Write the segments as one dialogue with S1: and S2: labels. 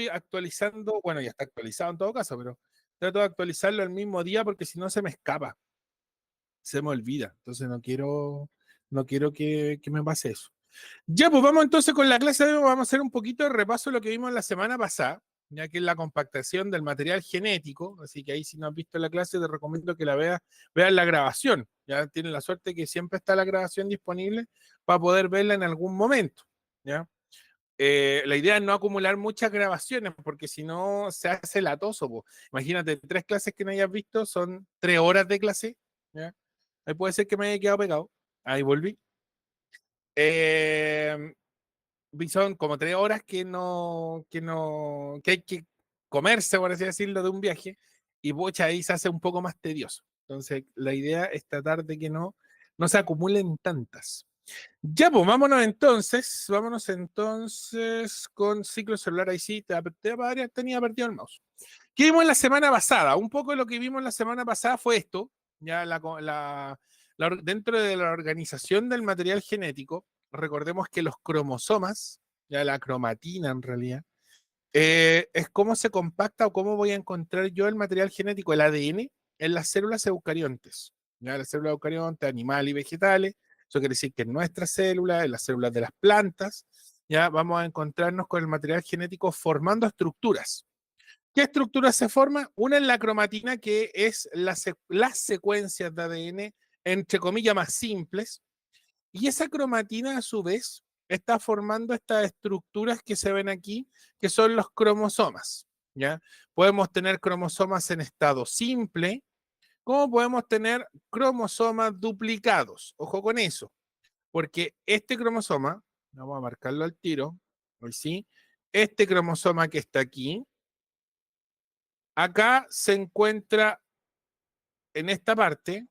S1: estoy actualizando, bueno, ya está actualizado en todo caso, pero trato de actualizarlo el mismo día porque si no se me escapa, se me olvida. Entonces no quiero que me pase eso. Ya, pues vamos entonces con la clase de hoy. Vamos a hacer un poquito de repaso de lo que vimos la semana pasada, ya que es la compactación del material genético. Así que ahí, si no has visto la clase, te recomiendo que la veas la grabación. Ya tienes la suerte que siempre está la grabación disponible para poder verla en algún momento. ¿Ya? La idea es no acumular muchas grabaciones, porque si no se hace latoso. Po. Imagínate, 3 clases que no hayas visto son 3 horas de clase. ¿Ya? Ahí puede ser que me haya quedado pegado. Ahí volví. Eh, son como 3 horas que hay que comerse, por así decirlo, de un viaje, y pucha, ahí se hace un poco más tedioso. Entonces, la idea es tratar de que no se acumulen tantas. Ya, pues vámonos entonces con ciclo celular. Ahí sí, tenía perdido el mouse. ¿Qué vimos la semana pasada? Un poco de lo que vimos la semana pasada fue esto, ya dentro de la organización del material genético, recordemos que los cromosomas, ya la cromatina en realidad, es cómo se compacta o cómo voy a encontrar yo el material genético, el ADN, en las células eucariontes. Ya las células eucariontes, animales y vegetales, eso quiere decir que en nuestras células, en las células de las plantas, ya vamos a encontrarnos con el material genético formando estructuras. ¿Qué estructuras se forman? Una es la cromatina, que es las secuencias de ADN, entre comillas, más simples. Y esa cromatina, a su vez, está formando estas estructuras que se ven aquí, que son los cromosomas. ¿Ya? Podemos tener cromosomas en estado simple, como podemos tener cromosomas duplicados. Ojo con eso, porque este cromosoma, vamos a marcarlo al tiro, hoy sí, este cromosoma que está aquí, acá se encuentra en esta parte,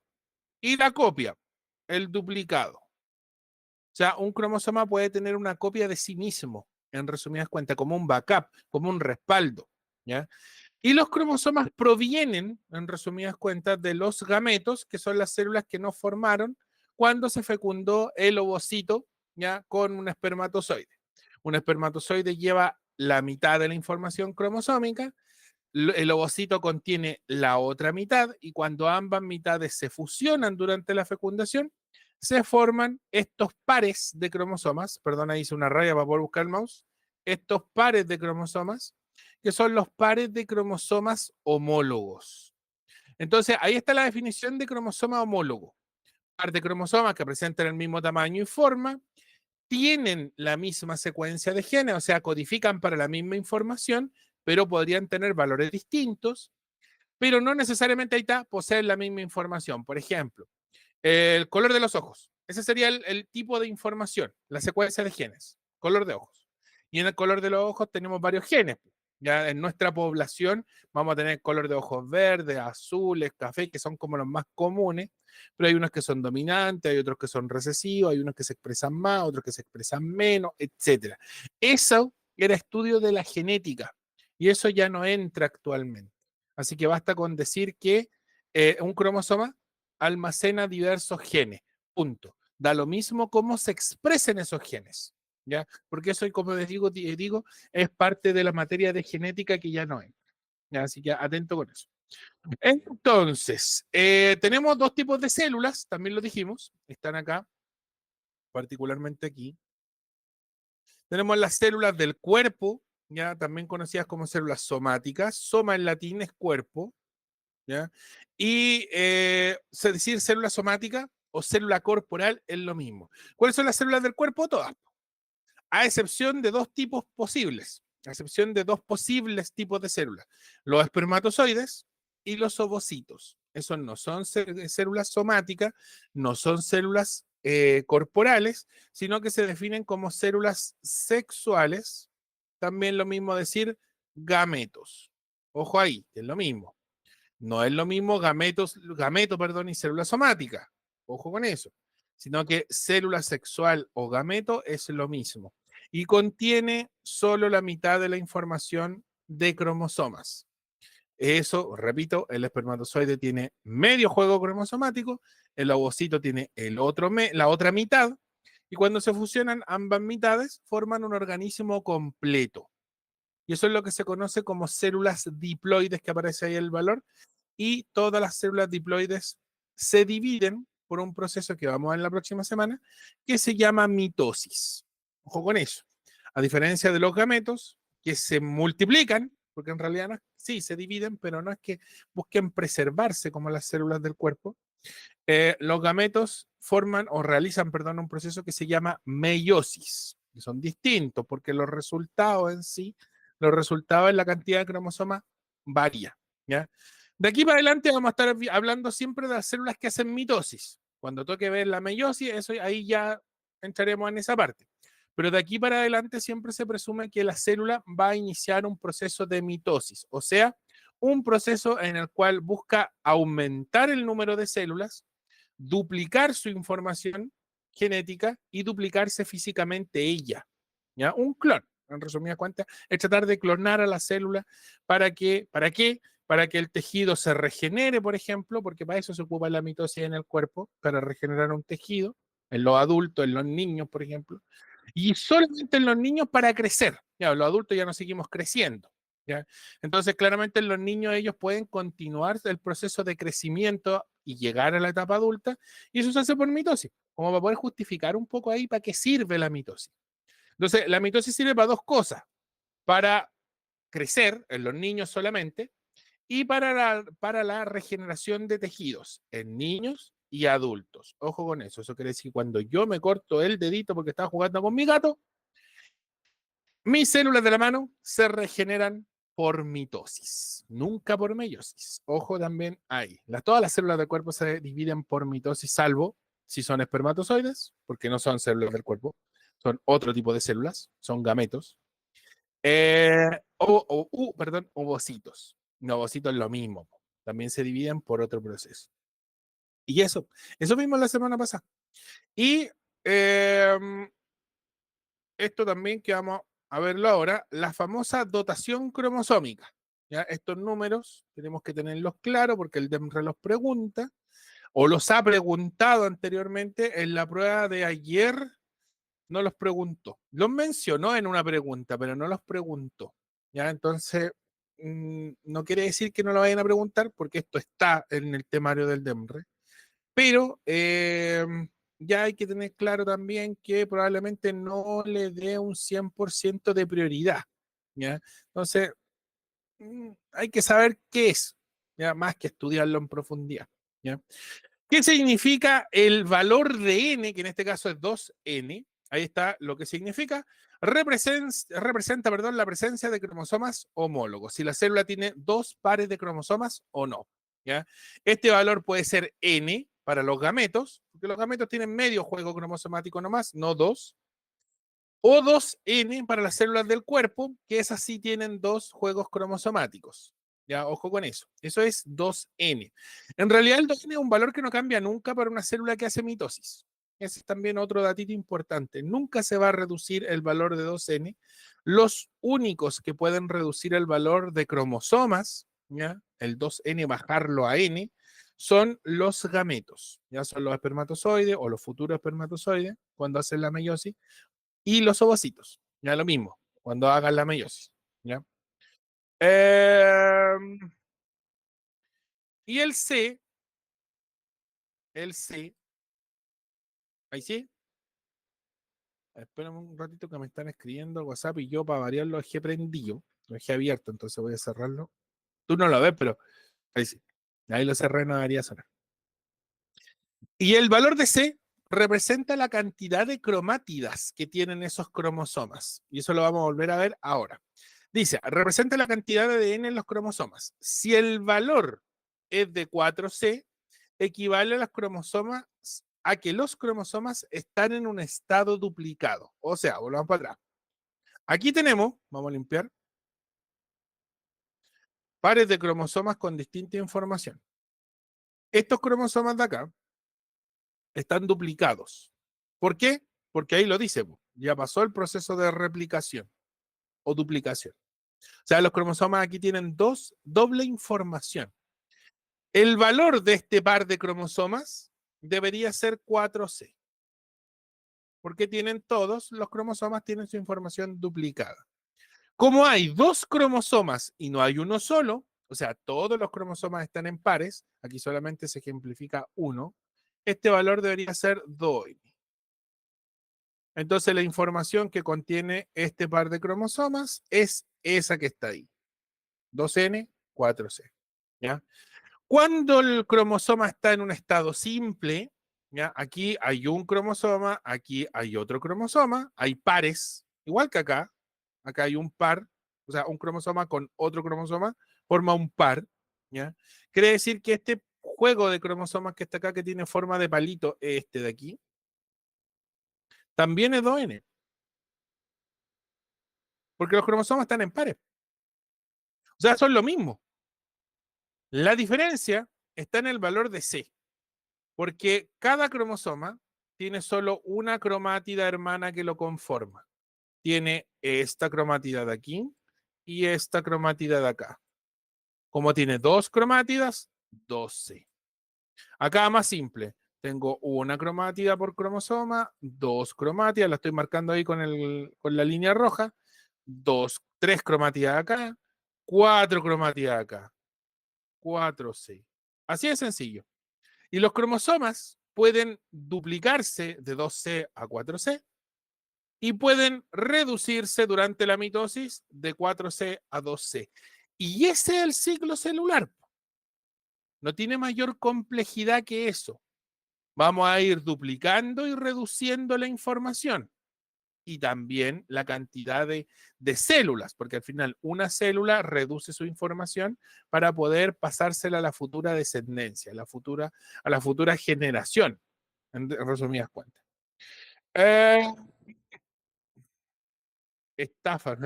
S1: y la copia, el duplicado. O sea, un cromosoma puede tener una copia de sí mismo, en resumidas cuentas, como un backup, como un respaldo. ¿Ya? Y los cromosomas provienen, en resumidas cuentas, de los gametos, que son las células que nos formaron cuando se fecundó el ovocito, ¿ya? Con un espermatozoide. Un espermatozoide lleva la mitad de la información cromosómica, el ovocito contiene la otra mitad, y cuando ambas mitades se fusionan durante la fecundación, se forman estos pares de cromosomas. Perdona, hice una raya para poder buscar el mouse. Estos pares de cromosomas, que son los pares de cromosomas homólogos. Entonces, ahí está la definición de cromosoma homólogo. Par de cromosomas que presentan el mismo tamaño y forma, tienen la misma secuencia de genes, o sea, codifican para la misma información, pero podrían tener valores distintos, pero no necesariamente ahí está, poseen la misma información. Por ejemplo, el color de los ojos. Ese sería el tipo de información, la secuencia de genes, color de ojos. Y en el color de los ojos tenemos varios genes. Ya en nuestra población vamos a tener color de ojos verdes, azules, café, que son como los más comunes, pero hay unos que son dominantes, hay otros que son recesivos, hay unos que se expresan más, otros que se expresan menos, etcétera. Eso era estudio de la genética y eso ya no entra actualmente. Así que basta con decir que un cromosoma almacena diversos genes, punto. Da lo mismo cómo se expresen esos genes, ¿ya? Porque eso, como les digo, es parte de la materia de genética que ya no entra. ¿Ya? Así que atento con eso. Entonces, tenemos 2 tipos de células, también lo dijimos, están acá, particularmente aquí. Tenemos las células del cuerpo, ya también conocidas como células somáticas. Soma en latín es cuerpo, ¿ya? Y es decir, célula somática o célula corporal es lo mismo. ¿Cuáles son las células del cuerpo? Todas, a excepción de 2 tipos posibles, a excepción de 2 posibles tipos de células: los espermatozoides y los ovocitos. Esos no son células somáticas, no son células corporales, sino que se definen como células sexuales. También lo mismo decir gametos. Ojo ahí, que es lo mismo. No es lo mismo gameto, perdón, y célula somática. Ojo con eso. Sino que célula sexual o gameto es lo mismo. Y contiene solo la mitad de la información de cromosomas. Eso, repito, el espermatozoide tiene medio juego cromosomático, el ovocito tiene la otra mitad, y cuando se fusionan ambas mitades, forman un organismo completo. Y eso es lo que se conoce como células diploides, que aparece ahí el valor. Y todas las células diploides se dividen por un proceso que vamos a ver en la próxima semana, que se llama mitosis. Ojo con eso. A diferencia de los gametos, que se multiplican, porque en realidad no, sí se dividen, pero no es que busquen preservarse como las células del cuerpo. Los gametos forman o realizan, perdón, un proceso que se llama meiosis, que son distintos porque los resultados en sí, los resultados en la cantidad de cromosomas varía, ¿ya? De aquí para adelante vamos a estar hablando siempre de las células que hacen mitosis. Cuando toque ver la meiosis, eso, ahí ya entraremos en esa parte. Pero de aquí para adelante siempre se presume que la célula va a iniciar un proceso de mitosis, o sea, un proceso en el cual busca aumentar el número de células, duplicar su información genética y duplicarse físicamente ella. ¿Ya? Un clon, en resumidas cuentas, es tratar de clonar a la célula ¿para qué? Para que el tejido se regenere, por ejemplo, porque para eso se ocupa la mitosis en el cuerpo, para regenerar un tejido, en los adultos, en los niños, por ejemplo, y solamente en los niños para crecer. Ya, los adultos ya no seguimos creciendo. ¿Ya? Entonces, claramente en los niños ellos pueden continuar el proceso de crecimiento y llegar a la etapa adulta, y eso se hace por mitosis, como para poder justificar un poco ahí para qué sirve la mitosis. Entonces, la mitosis sirve para dos cosas, para crecer en los niños solamente y para la regeneración de tejidos en niños y adultos. Ojo con eso, eso quiere decir que cuando yo me corto el dedito porque estaba jugando con mi gato, mis células de la mano se regeneran por mitosis, nunca por meiosis. Ojo también ahí. Todas las células del cuerpo se dividen por mitosis, salvo si son espermatozoides, porque no son células del cuerpo, son otro tipo de células, son gametos. Perdón, ovocitos. No, ovocitos es lo mismo. También se dividen por otro proceso. Y eso mismo la semana pasada. Y esto también que vamos a verlo ahora, la famosa dotación cromosómica. ¿Ya? Estos números tenemos que tenerlos claros porque el DEMRE los pregunta o los ha preguntado anteriormente en la prueba de ayer. No los preguntó. Los mencionó en una pregunta, pero no los preguntó. ¿Ya? Entonces, no quiere decir que no lo vayan a preguntar porque esto está en el temario del DEMRE. Pero ya hay que tener claro también que probablemente no le dé un 100% de prioridad. ¿Ya? Entonces, hay que saber qué es, ¿ya? Más que estudiarlo en profundidad. ¿Ya? ¿Qué significa el valor de n, que en este caso es 2n? Ahí está lo que significa. Representa, perdón, la presencia de cromosomas homólogos. Si la célula tiene dos pares de cromosomas o no. ¿Ya? Este valor puede ser n para los gametos, porque los gametos tienen medio juego cromosomático nomás, no dos. O 2n para las células del cuerpo, que esas sí tienen dos juegos cromosomáticos. Ya, ojo con eso. Eso es 2n. En realidad, el 2n es un valor que no cambia nunca para una célula que hace mitosis. Ese es también otro datito importante. Nunca se va a reducir el valor de 2n. Los únicos que pueden reducir el valor de cromosomas, ¿ya? El 2n bajarlo a n, son los gametos. Ya son los espermatozoides o los futuros espermatozoides cuando hacen la meiosis y los ovocitos. Ya lo mismo, cuando hagan la meiosis. ¿Ya? Eh, y el C, ahí sí. Espérame un ratito que me están escribiendo al WhatsApp y yo para variar lo dejé prendido, lo dejé abierto, entonces voy a cerrarlo. Tú no lo ves, pero ahí sí. Ahí lo cerré, no debería sonar. Y el valor de C representa la cantidad de cromátidas que tienen esos cromosomas. Y eso lo vamos a volver a ver ahora. Dice, representa la cantidad de ADN en los cromosomas. Si el valor es de 4C, equivale a los cromosomas a que los cromosomas están en un estado duplicado. O sea, volvamos para atrás. Aquí tenemos, vamos a limpiar, pares de cromosomas con distinta información. Estos cromosomas de acá están duplicados. ¿Por qué? Porque ahí lo dice, ya pasó el proceso de replicación o duplicación. O sea, los cromosomas aquí tienen doble información. El valor de este par de cromosomas debería ser 4C, porque tienen todos los cromosomas tienen su información duplicada. Como hay dos cromosomas y no hay uno solo, o sea, todos los cromosomas están en pares, aquí solamente se ejemplifica uno, este valor debería ser 2n. Entonces la información que contiene este par de cromosomas es esa que está ahí, 2n, 4c. ¿Ya? Cuando el cromosoma está en un estado simple, ¿ya? Aquí hay un cromosoma, aquí hay otro cromosoma, hay pares, igual que acá. Acá hay un par, o sea, un cromosoma con otro cromosoma forma un par. ¿Ya? Quiere decir que este juego de cromosomas que está acá, que tiene forma de palito, este de aquí, también es 2n, porque los cromosomas están en pares. O sea, son lo mismo. La diferencia está en el valor de C. Porque cada cromosoma tiene solo una cromátida hermana que lo conforma. Tiene esta cromátida de aquí y esta cromátida de acá. Como tiene dos cromátidas, 12. Acá más simple. Tengo una cromátida por cromosoma, dos cromátidas, la estoy marcando ahí con la línea roja, tres cromátidas acá, cuatro cromátidas acá, 4C. Así de sencillo. Y los cromosomas pueden duplicarse de 2C a 4C y pueden reducirse durante la mitosis de 4C a 2C. Y ese es el ciclo celular. No tiene mayor complejidad que eso. Vamos a ir duplicando y reduciendo la información y también la cantidad de células, porque al final una célula reduce su información para poder pasársela a la futura descendencia, a la futura generación, en resumidas cuentas. Estafa,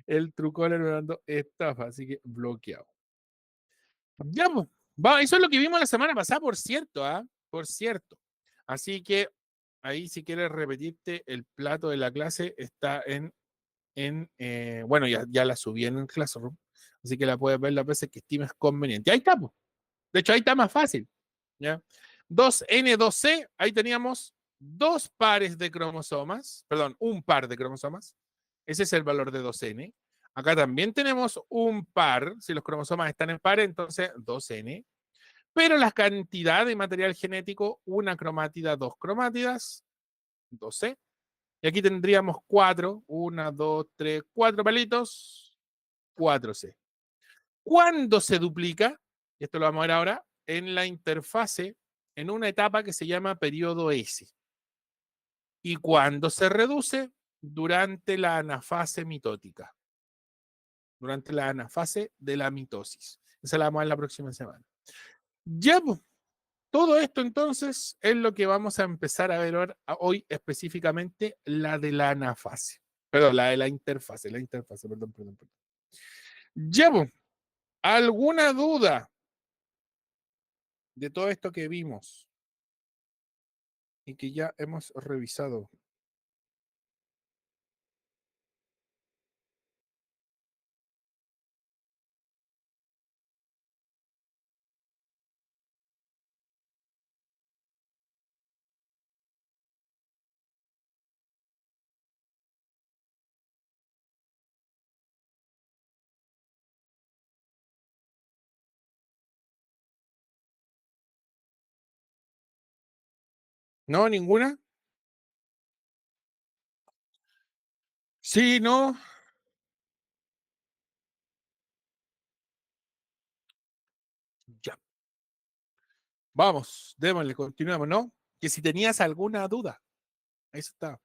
S1: el Truecaller me mandó estafa, así que bloqueado. Ya, pues, eso es lo que vimos la semana pasada, por cierto, ¿ah? Por cierto. Así que ahí si quieres repetirte el plato de la clase está bueno, ya la subí en el Classroom, así que la puedes ver las veces que estimes conveniente. Ahí está, pues. De hecho, ahí está más fácil. ¿Ya? 2N2C, ahí teníamos dos pares de cromosomas, perdón, un par de cromosomas. Ese es el valor de 2N. Acá también tenemos un par, si los cromosomas están en par, entonces 2N. Pero la cantidad de material genético, una cromátida, dos cromátidas, 2C. Y aquí tendríamos 4, 1, 2, 3, 4 palitos, 4C. ¿Cuándo se duplica? Y esto lo vamos a ver ahora, en la interfase, en una etapa que se llama periodo S. ¿Y cuándo se reduce? Durante la anafase mitótica. Durante la anafase de la mitosis. Esa la vamos a ver la próxima semana. Ya, pues, todo esto entonces es lo que vamos a empezar a ver hoy específicamente, la de la anafase. Perdón, la de la interfase, perdón. Ya, pues, ¿alguna duda de todo esto que vimos y que ya hemos revisado? ¿No? ¿Ninguna? Sí, no. Ya. Vamos, démosle, continuemos, ¿no? Que si tenías alguna duda, eso está.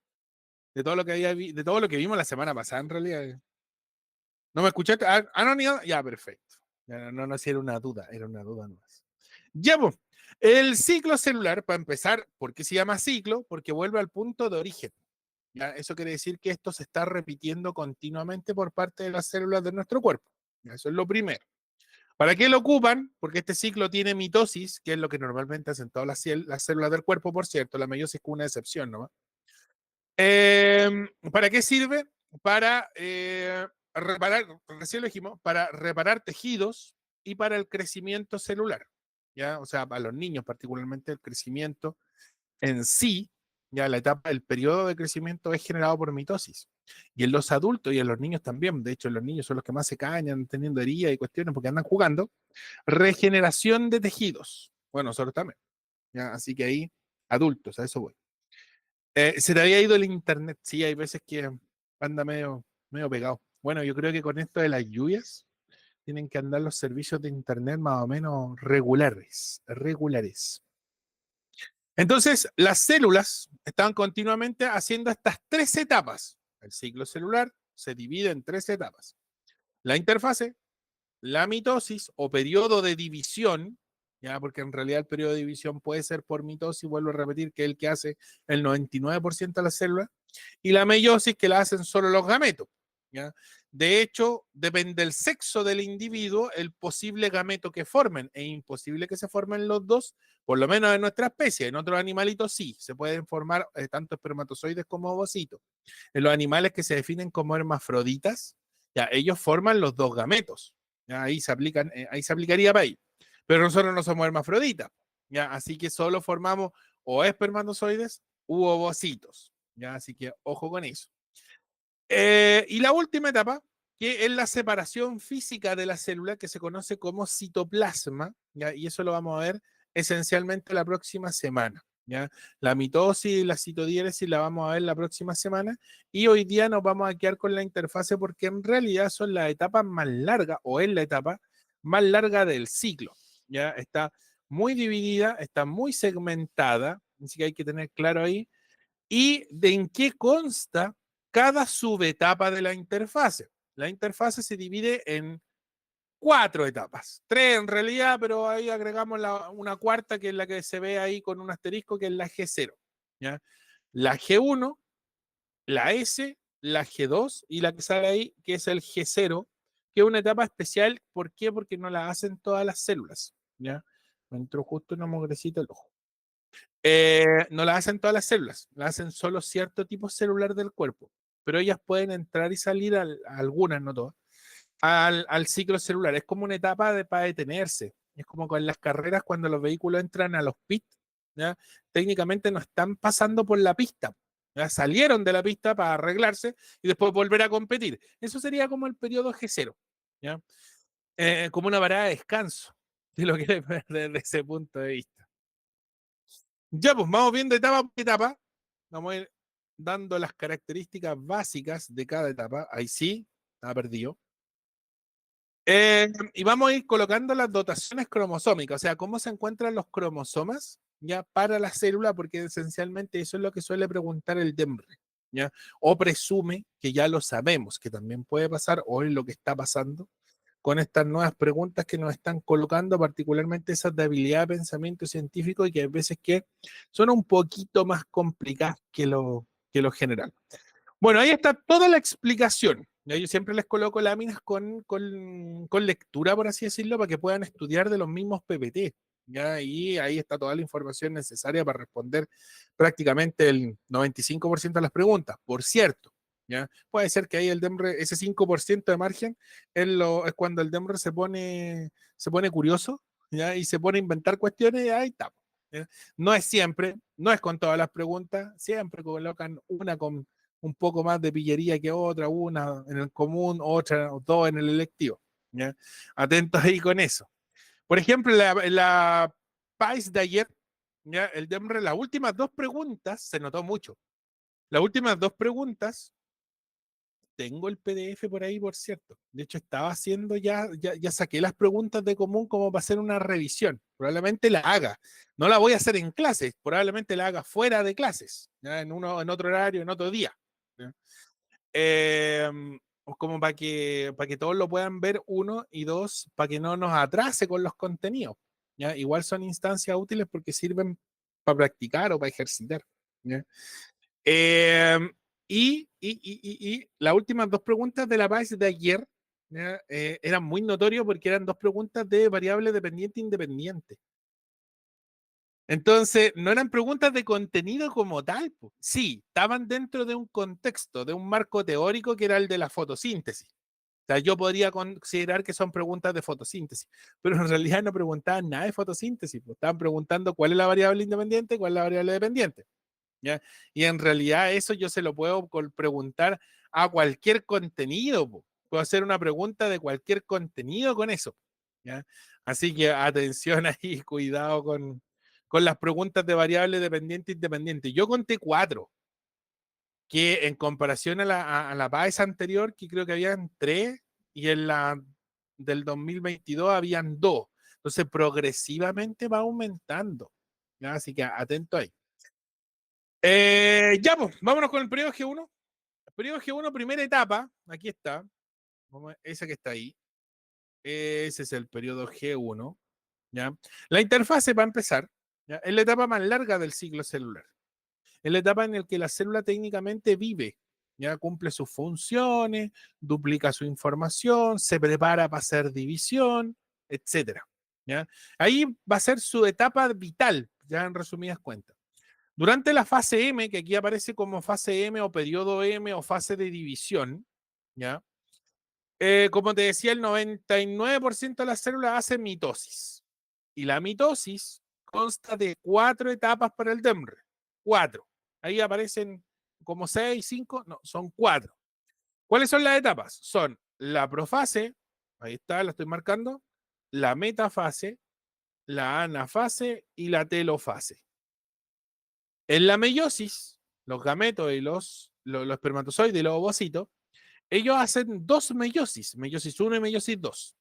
S1: De todo lo que de todo lo que vimos la semana pasada, en realidad. ¿No me escuchaste? No, ni nada. Ya, perfecto. Ya, no, si era una duda, era una duda más. Ya, pues, el ciclo celular, para empezar, ¿por qué se llama ciclo? Porque vuelve al punto de origen. ¿Ya? Eso quiere decir que esto se está repitiendo continuamente por parte de las células de nuestro cuerpo. ¿Ya? Eso es lo primero. ¿Para qué lo ocupan? Porque este ciclo tiene mitosis, que es lo que normalmente hacen todas las células del cuerpo, por cierto. La meiosis es una excepción, ¿no? ¿Para qué sirve? Para reparar, recién lo dijimos, para reparar tejidos y para el crecimiento celular. ¿Ya? O sea, para los niños particularmente el crecimiento en sí, ya la etapa, el periodo de crecimiento es generado por mitosis. Y en los adultos y en los niños también, de hecho los niños son los que más se cañan teniendo heridas y cuestiones porque andan jugando, regeneración de tejidos. Bueno, nosotros también. ¿Ya? Así que ahí, adultos, a eso voy. Se te había ido el internet, sí, hay veces que anda medio pegado. Bueno, yo creo que con esto de las lluvias tienen que andar los servicios de internet más o menos regulares. Entonces, las células están continuamente haciendo estas tres etapas. El ciclo celular se divide en tres etapas. La interfase, la mitosis o periodo de división, ya porque en realidad el periodo de división puede ser por mitosis, vuelvo a repetir que es el que hace el 99% de las células, y la meiosis que la hacen solo los gametos. ¿Ya? De hecho, depende del sexo del individuo, el posible gameto que formen. Es imposible que se formen los dos, por lo menos en nuestra especie. En otros animalitos sí, se pueden formar tanto espermatozoides como ovocitos. En los animales que se definen como hermafroditas, ya ellos forman los dos gametos. ¿Ya? Ahí se aplicaría para ahí. Pero nosotros no somos hermafroditas. ¿Ya? Así que solo formamos o espermatozoides u ovocitos. ¿Ya? Así que ojo con eso. Y la última etapa, que es la separación física de la célula, que se conoce como citoplasma, ¿ya? Y eso lo vamos a ver esencialmente la próxima semana. ¿Ya? La mitosis y la citodiéresis la vamos a ver la próxima semana y hoy día nos vamos a quedar con la interfase porque en realidad son las etapas más largas o es la etapa más larga del ciclo. ¿Ya? Está muy dividida, está muy segmentada, así que hay que tener claro ahí y de en qué consta cada subetapa de la interfase. La interfase se divide en 4 etapas, 3 en realidad, pero ahí agregamos una cuarta que es la que se ve ahí con un asterisco, que es la G0. ¿Ya? La G1, la S, la G2 y la que sale ahí, que es el G0, que es una etapa especial. ¿Por qué? Porque no la hacen todas las células. ¿Ya? Me entró justo una mogrecita el ojo. No la hacen todas las células, la hacen solo cierto tipo celular del cuerpo, pero ellas pueden entrar y salir, algunas, no todas, al ciclo celular. Es como una etapa para detenerse. Es como con las carreras cuando los vehículos entran a los pits, ¿ya? Técnicamente no están pasando por la pista, ¿ya? Salieron de la pista para arreglarse y después volver a competir. Eso sería como el periodo G0, ¿ya? Como una parada de descanso, si lo quieres ver desde ese punto de vista. Ya, pues vamos viendo etapa por etapa. Vamos a ir dando las características básicas de cada etapa. Ahí sí, está perdido. Y vamos a ir colocando las dotaciones cromosómicas, o sea, cómo se encuentran los cromosomas ya para la célula, porque esencialmente eso es lo que suele preguntar el DEMRE, ¿ya? O presume que ya lo sabemos, que también puede pasar, o es lo que está pasando con estas nuevas preguntas que nos están colocando, particularmente esas de habilidad de pensamiento científico y que a veces que son un poquito más complicadas que lo general. Bueno, ahí está toda la explicación. Ya, yo siempre les coloco láminas con lectura, por así decirlo, para que puedan estudiar de los mismos PPT. ¿Ya? Y ahí está toda la información necesaria para responder prácticamente el 95% de las preguntas. Por cierto, ¿ya? Puede ser que ahí el DEMRE, ese 5% de margen, es cuando el DEMRE se pone curioso, ¿ya? Y se pone a inventar cuestiones y ahí está. ¿Ya? No es siempre, no es con todas las preguntas, siempre colocan una con un poco más de pillería que otra, una en el común, otra o dos en el electivo. ¿Ya? Atentos ahí con eso. Por ejemplo, la PAIS de ayer, ¿ya? El DEMRE, las últimas dos preguntas, se notó mucho. Las últimas dos preguntas, tengo el PDF por ahí, por cierto. De hecho, estaba haciendo ya saqué las preguntas de común como para hacer una revisión. Probablemente la haga. No la voy a hacer en clases, probablemente la haga fuera de clases, ¿ya? En otro horario, en otro día. ¿Ya? Eh, como para que todos lo puedan ver, uno, y dos, para que no nos atrase con los contenidos. ¿Ya? Igual son instancias útiles porque sirven para practicar o para ejercitar. ¿Ya? Eh, y las últimas dos preguntas de la PAES de ayer, ¿ya? Eran muy notorios porque eran dos preguntas de variable dependiente e independiente. Entonces, no eran preguntas de contenido como tal. Po. Sí, estaban dentro de un contexto, de un marco teórico que era el de la fotosíntesis. O sea, yo podría considerar que son preguntas de fotosíntesis, pero en realidad no preguntaban nada de fotosíntesis. Pues estaban preguntando cuál es la variable independiente, cuál es la variable dependiente. ¿Ya? Y en realidad eso yo se lo puedo preguntar a cualquier contenido. Po. Puedo hacer una pregunta de cualquier contenido con eso. ¿Ya? Así que atención ahí, cuidado con las preguntas de variable dependiente e independiente. Yo conté 4, que en comparación a la PAES anterior, que creo que habían 3, y en la del 2022 habían 2. Entonces, progresivamente va aumentando. ¿Ya? Así que atento ahí. Ya, pues, vámonos con el periodo G1. El periodo G1, primera etapa, aquí está. Esa que está ahí. Ese es el periodo G1. ¿Ya? La interfase, para empezar, ¿ya? Es la etapa más larga del ciclo celular. Es la etapa en la que la célula técnicamente vive, ya cumple sus funciones, duplica su información, se prepara para hacer división, etcétera. ¿Ya? Ahí va a ser su etapa vital, ya en resumidas cuentas. Durante la fase M, que aquí aparece como fase M o periodo M o fase de división, ¿ya? Como te decía, el 99% de las células hace mitosis. Y la mitosis consta de 4 etapas para el DEMRE. 4. Ahí aparecen como 6, 5, no, son 4. ¿Cuáles son las etapas? Son la profase, ahí está, la estoy marcando, la metafase, la anafase y la telofase. En la meiosis, los gametos y los espermatozoides y los ovocitos, ellos hacen 2 meiosis, meiosis 1 y meiosis 2.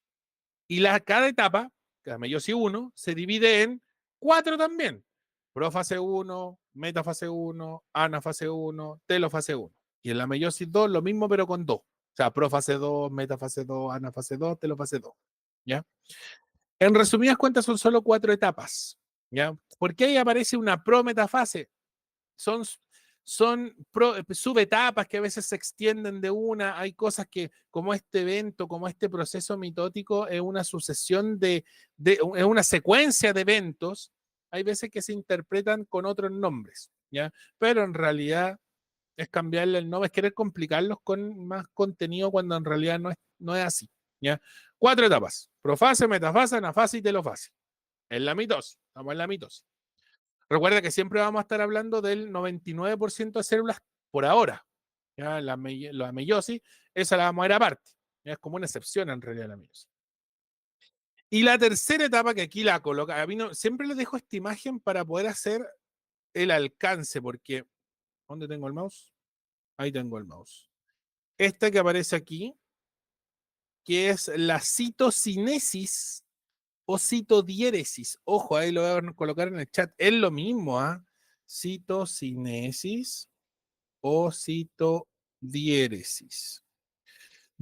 S1: Y cada etapa, la meiosis 1, se divide en 4 también. Profase 1, metafase 1, anafase 1, telofase 1. Y en la meiosis 2 lo mismo pero con 2. O sea, profase 2, metafase 2, anafase 2, telofase 2. ¿Ya? En resumidas cuentas son solo 4 etapas. ¿Ya? ¿Por qué ahí aparece una prometafase? Son, son subetapas que a veces se extienden de una. Hay cosas que, como este evento, como este proceso mitótico, es una sucesión es una secuencia de eventos. Hay veces que se interpretan con otros nombres, ¿ya? Pero en realidad es cambiarle el nombre, es querer complicarlos con más contenido cuando en realidad no es así, ¿ya? 4 etapas: profase, metafase, anafase y telofase. En la mitosis, estamos en la mitosis. Recuerda que siempre vamos a estar hablando del 99% de células por ahora. ¿Ya? La meiosis, esa la vamos a ver aparte. ¿Ya? Es como una excepción en realidad la meiosis. Y la tercera etapa, que aquí la coloca, siempre les dejo esta imagen para poder hacer el alcance, porque ¿dónde tengo el mouse? Ahí tengo el mouse. Esta que aparece aquí, que es la citocinesis o citodiéresis. Ojo, ahí lo voy a colocar en el chat. Es lo mismo, ¿ah? Citocinesis o citodiéresis.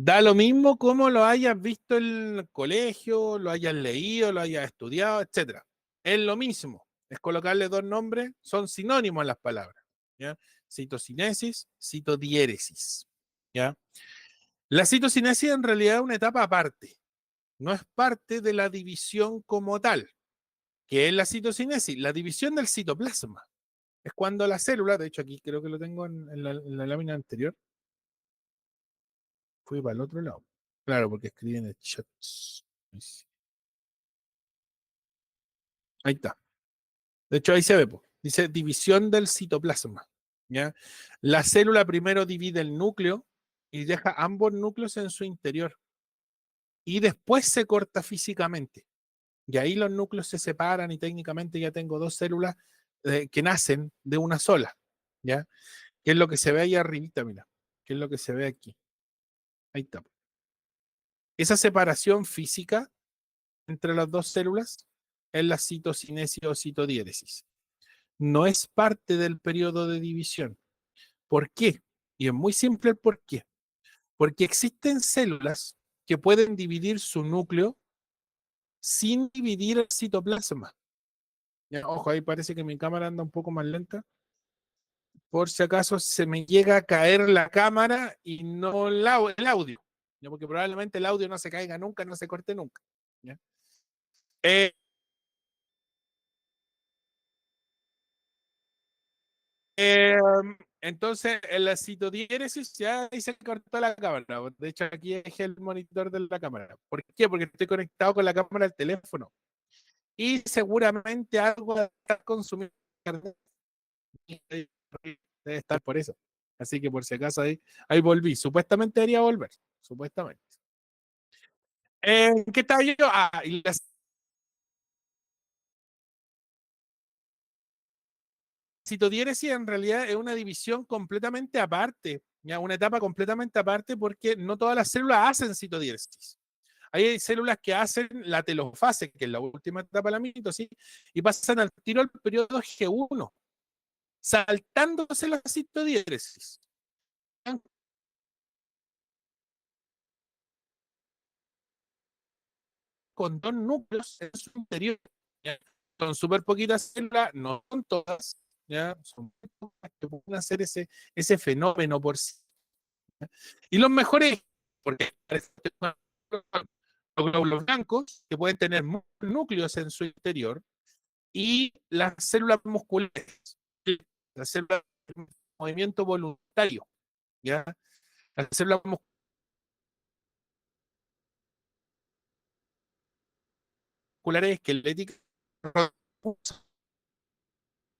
S1: Da lo mismo como lo hayas visto en el colegio, lo hayas leído, lo hayas estudiado, etc. Es lo mismo. Es colocarle 2 nombres, son sinónimos las palabras. ¿Ya? Citocinesis, citodiéresis. ¿Ya? La citocinesis en realidad es una etapa aparte. No es parte de la división como tal. ¿Qué es la citocinesis? La división del citoplasma. Es cuando la célula, de hecho aquí creo que lo tengo en la lámina anterior, fui para el otro lado. Claro, porque escribí en el chat. Ahí está. De hecho, ahí se ve, pues. Dice división del citoplasma. ¿Ya? La célula primero divide el núcleo y deja ambos núcleos en su interior. Y después se corta físicamente. Y ahí los núcleos se separan y técnicamente ya tengo 2 células que nacen de una sola. ¿Ya? ¿Qué es lo que se ve ahí arribita? Mira. ¿Qué es lo que se ve aquí? Ahí está. Esa separación física entre las 2 células es la citocinesis o citodiéresis. No es parte del periodo de división. ¿Por qué? Y es muy simple el por qué. Porque existen células que pueden dividir su núcleo sin dividir el citoplasma. Ya, ojo, ahí parece que mi cámara anda un poco más lenta. Por si acaso se me llega a caer la cámara y no el audio. ¿Ya? Porque probablemente el audio no se caiga nunca, no se corte nunca. ¿Ya? Eh, Eh, entonces, en la citodiéresis ya ahí se cortó la cámara. De hecho, aquí es el monitor de la cámara. ¿Por qué? Porque estoy conectado con la cámara del teléfono. Y seguramente algo de estar consumiendo internet debe estar por eso. Así que por si acaso ahí volví. Supuestamente debería volver. Supuestamente. ¿Qué estaba yo? Y la citodiéresis en realidad es una división completamente aparte, ¿ya? Una etapa completamente aparte porque no todas las células hacen citodiéresis. Hay células que hacen la telofase, que es la última etapa de la mitosis, y pasan al tiro al periodo G1, saltándose la citodiéresis. Con dos núcleos en su interior. ¿Ya? Son súper poquitas células, no son todas, ¿ya? Son pocas que pueden hacer ese fenómeno por sí. ¿Ya? Y los mejores, porque los glóbulos blancos, que pueden tener núcleos en su interior, y las células musculares, las células de movimiento voluntario, ¿ya? Las células musculares esqueléticas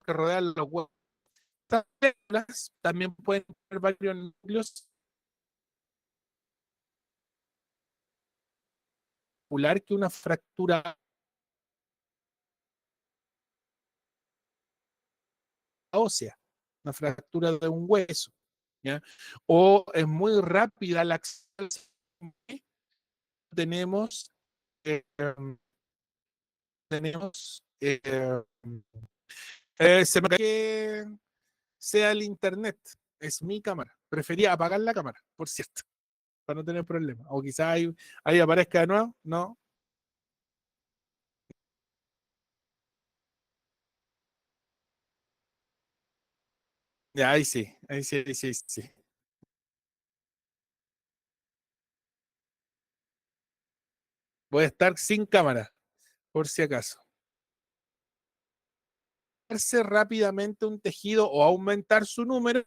S1: que rodean los huesos. Estas células también pueden tener varios núcleos muscular que una fractura ósea, una fractura de un hueso, ¿ya? O es muy rápida la acción. Tenemos, eh, tenemos, se me cae que sea el internet, es mi cámara. Prefería apagar la cámara, por cierto, para no tener problemas. O quizás ahí aparezca de nuevo, no. Ya, ahí sí, ahí sí, sí. Voy a estar sin cámara, por si acaso. Hacerse rápidamente un tejido o aumentar su número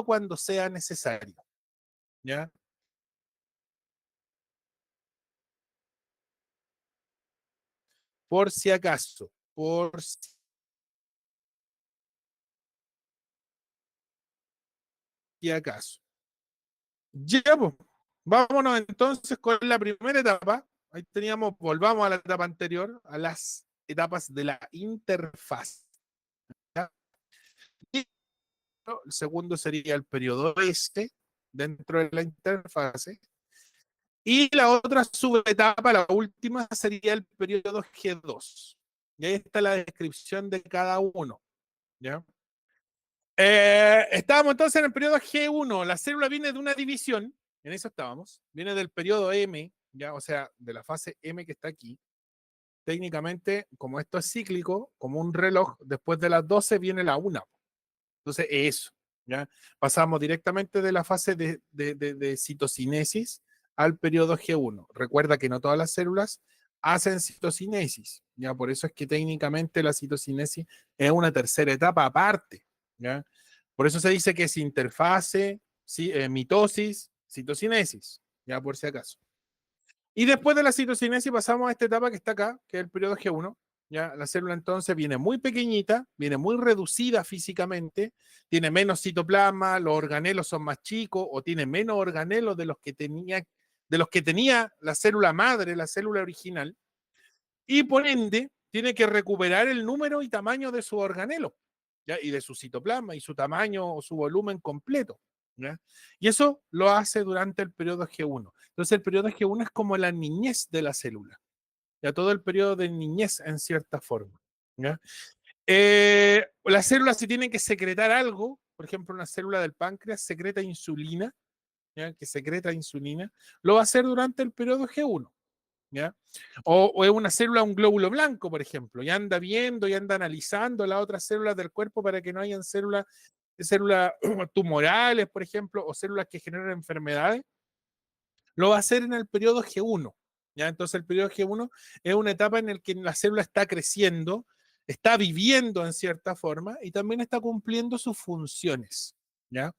S1: cuando sea necesario, ¿ya? Por si acaso. Ya, pues, vámonos entonces con la primera etapa. Ahí teníamos, volvamos a la etapa anterior, a las etapas de la interfaz. ¿Ya? Y el segundo sería el periodo este, dentro de la interfase. Y la otra subetapa, la última, sería el periodo G2. Y ahí está la descripción de cada uno. ¿Ya? Estábamos entonces en el periodo G1. La célula viene de una división, en eso estábamos, viene del periodo M, ya, o sea, de la fase M que está aquí. Técnicamente, como esto es cíclico, como un reloj, después de las 12 viene la 1. Entonces, eso, ¿ya? Pasamos directamente de la fase de citocinesis al periodo G1. Recuerda que no todas las células hacen citocinesis, ¿ya? Por eso es que técnicamente la citocinesis es una tercera etapa aparte, ¿ya? Por eso se dice que es interfase, mitosis, citocinesis, ya por si acaso. Y después de la citocinesis pasamos a esta etapa que está acá, que es el periodo G1. ¿Ya? La célula entonces viene muy pequeñita, viene muy reducida físicamente, tiene menos citoplasma, los organelos son más chicos o tiene menos organelos de los que tenía la célula madre, la célula original, y por ende tiene que recuperar el número y tamaño de su organelo, ¿ya? Y de su citoplasma y su tamaño o su volumen completo. ¿Ya? Y eso lo hace durante el periodo G1. Entonces el periodo G1 es como la niñez de la célula, ya todo el periodo de niñez en cierta forma. ¿Ya? Las células si tienen que secretar algo, por ejemplo una célula del páncreas secreta insulina, ¿ya? Que secreta insulina, lo va a hacer durante el periodo G1. ¿Ya? O es una célula, un glóbulo blanco, por ejemplo, y anda viendo y anda analizando las otras células del cuerpo para que no hayan células tumorales, por ejemplo, o células que generan enfermedades, lo va a hacer en el periodo G1. ¿Ya? Entonces el periodo G1 es una etapa en la que la célula está creciendo, está viviendo en cierta forma y también está cumpliendo sus funciones. ¿Ya?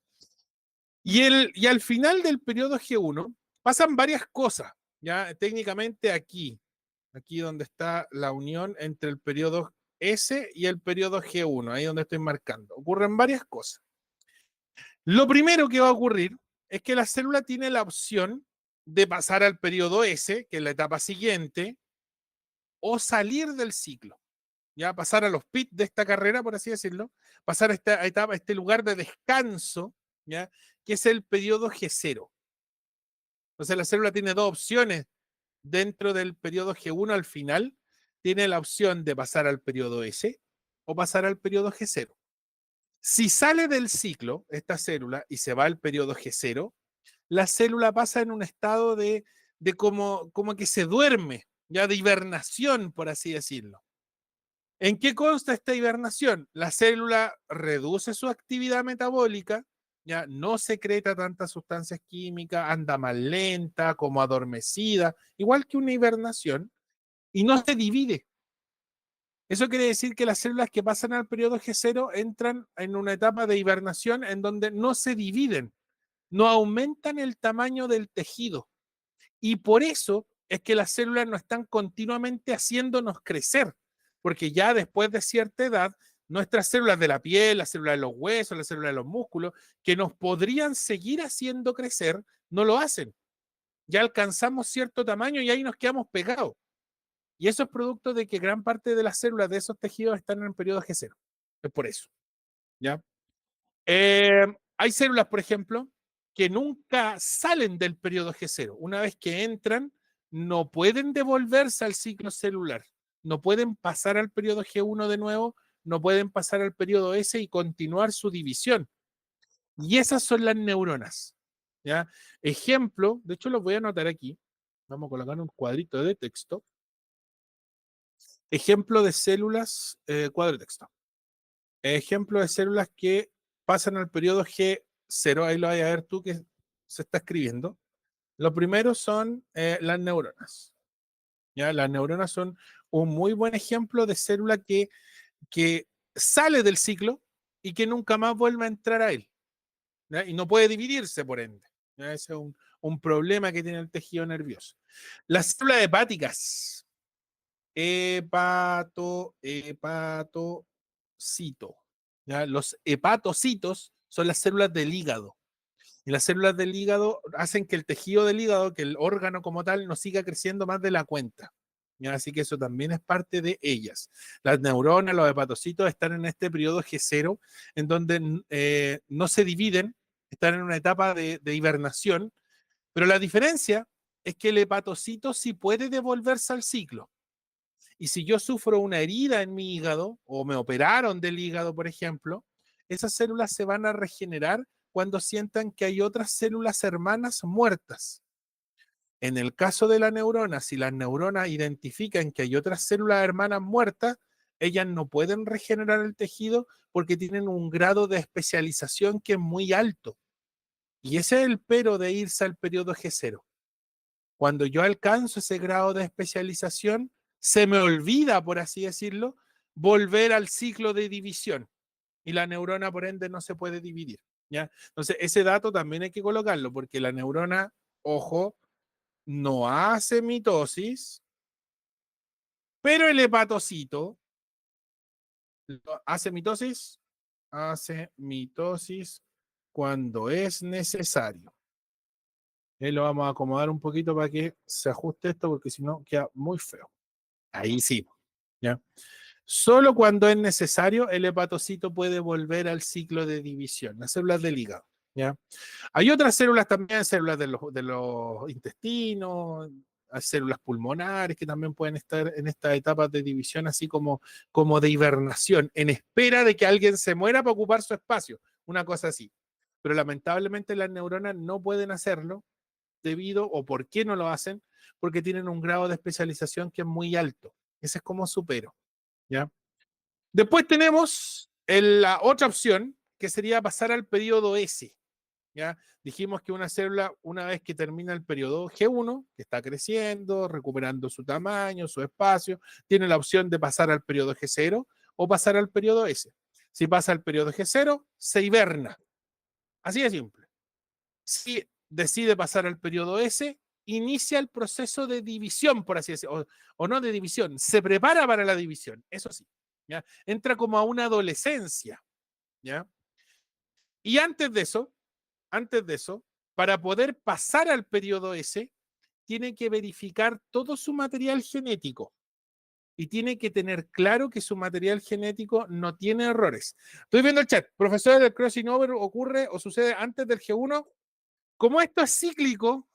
S1: Y al final del periodo G1 pasan varias cosas. ¿Ya? Técnicamente aquí donde está la unión entre el periodo S y el periodo G1, ahí donde estoy marcando. Ocurren varias cosas. Lo primero que va a ocurrir es que la célula tiene la opción de pasar al periodo S, que es la etapa siguiente, o salir del ciclo, ya pasar a los pits de esta carrera, por así decirlo, pasar a esta etapa, a este lugar de descanso, ya, que es el periodo G0. Entonces la célula tiene dos opciones dentro del periodo G1 al final, tiene la opción de pasar al periodo S o pasar al periodo G0. Si sale del ciclo esta célula y se va al periodo G0, la célula pasa en un estado de como que se duerme, ya de hibernación, por así decirlo. ¿En qué consta esta hibernación? La célula reduce su actividad metabólica, ya no secreta tantas sustancias químicas, anda más lenta, como adormecida, igual que una hibernación, y no se divide. Eso quiere decir que las células que pasan al periodo G0 entran en una etapa de hibernación en donde no se dividen, no aumentan el tamaño del tejido. Y por eso es que las células no están continuamente haciéndonos crecer, porque ya después de cierta edad, nuestras células de la piel, las células de los huesos, las células de los músculos, que nos podrían seguir haciendo crecer, no lo hacen. Ya alcanzamos cierto tamaño y ahí nos quedamos pegados. Y eso es producto de que gran parte de las células de esos tejidos están en el periodo G0. Es por eso. ¿Ya? Hay células, por ejemplo, que nunca salen del periodo G0. Una vez que entran, no pueden devolverse al ciclo celular. No pueden pasar al periodo G1 de nuevo, no pueden pasar al periodo S y continuar su división. Y esas son las neuronas. ¿Ya? Ejemplo, de hecho los voy a anotar aquí. Vamos a colocar un cuadrito de texto. Ejemplo de células, cuadro de texto. Ejemplo de células que pasan al periodo G0, ahí lo vas a ver tú que se está escribiendo. Lo primero son las neuronas. ¿Ya? Las neuronas son un muy buen ejemplo de célula que sale del ciclo y que nunca más vuelve a entrar a él. ¿Ya? Y no puede dividirse, por ende. ¿Ya? Ese es un problema que tiene el tejido nervioso. Las células hepáticas. Hepatocito. ¿Ya? Los hepatocitos son las células del hígado. Y las células del hígado hacen que el tejido del hígado, que el órgano como tal, no siga creciendo más de la cuenta. ¿Ya? Así que eso también es parte de ellas. Las neuronas, los hepatocitos están en este periodo G0, en donde no se dividen, están en una etapa de hibernación, pero la diferencia es que el hepatocito sí puede devolverse al ciclo. Y si yo sufro una herida en mi hígado o me operaron del hígado, por ejemplo, esas células se van a regenerar cuando sientan que hay otras células hermanas muertas. En el caso de la neurona, si las neuronas identifican que hay otras células hermanas muertas, ellas no pueden regenerar el tejido porque tienen un grado de especialización que es muy alto. Y ese es el pero de irse al periodo G0. Cuando yo alcanzo ese grado de especialización, se me olvida, por así decirlo, volver al ciclo de división. Y la neurona, por ende, no se puede dividir. ¿Ya? Entonces, ese dato también hay que colocarlo, porque la neurona, ojo, no hace mitosis, pero el hepatocito hace mitosis cuando es necesario. Lo vamos a acomodar un poquito para que se ajuste esto, porque si no queda muy feo. Ahí sí, ¿ya? Solo cuando es necesario, el hepatocito puede volver al ciclo de división, las células del hígado, ¿ya? Hay otras células también, células de los intestinos, hay células pulmonares que también pueden estar en estas etapas de división, así como de hibernación, en espera de que alguien se muera para ocupar su espacio, una cosa así. Pero lamentablemente las neuronas no pueden hacerlo debido, o por qué no lo hacen, porque tienen un grado de especialización que es muy alto. Ese es como supero, ¿ya? Después tenemos la otra opción, que sería pasar al periodo S, ¿ya? Dijimos que una célula, una vez que termina el periodo G1, que está creciendo, recuperando su tamaño, su espacio, tiene la opción de pasar al periodo G0 o pasar al periodo S. Si pasa al periodo G0, se hiberna. Así de simple. Si decide pasar al periodo S, inicia el proceso de división, por así decirlo, o no de división, se prepara para la división, eso sí, ¿ya? Entra como a una adolescencia, ¿ya? Y antes de eso, para poder pasar al periodo S, tiene que verificar todo su material genético y tiene que tener claro que su material genético no tiene errores. Estoy viendo el chat. Profesor, el crossing over ocurre o sucede antes del G1. Como esto es cíclico,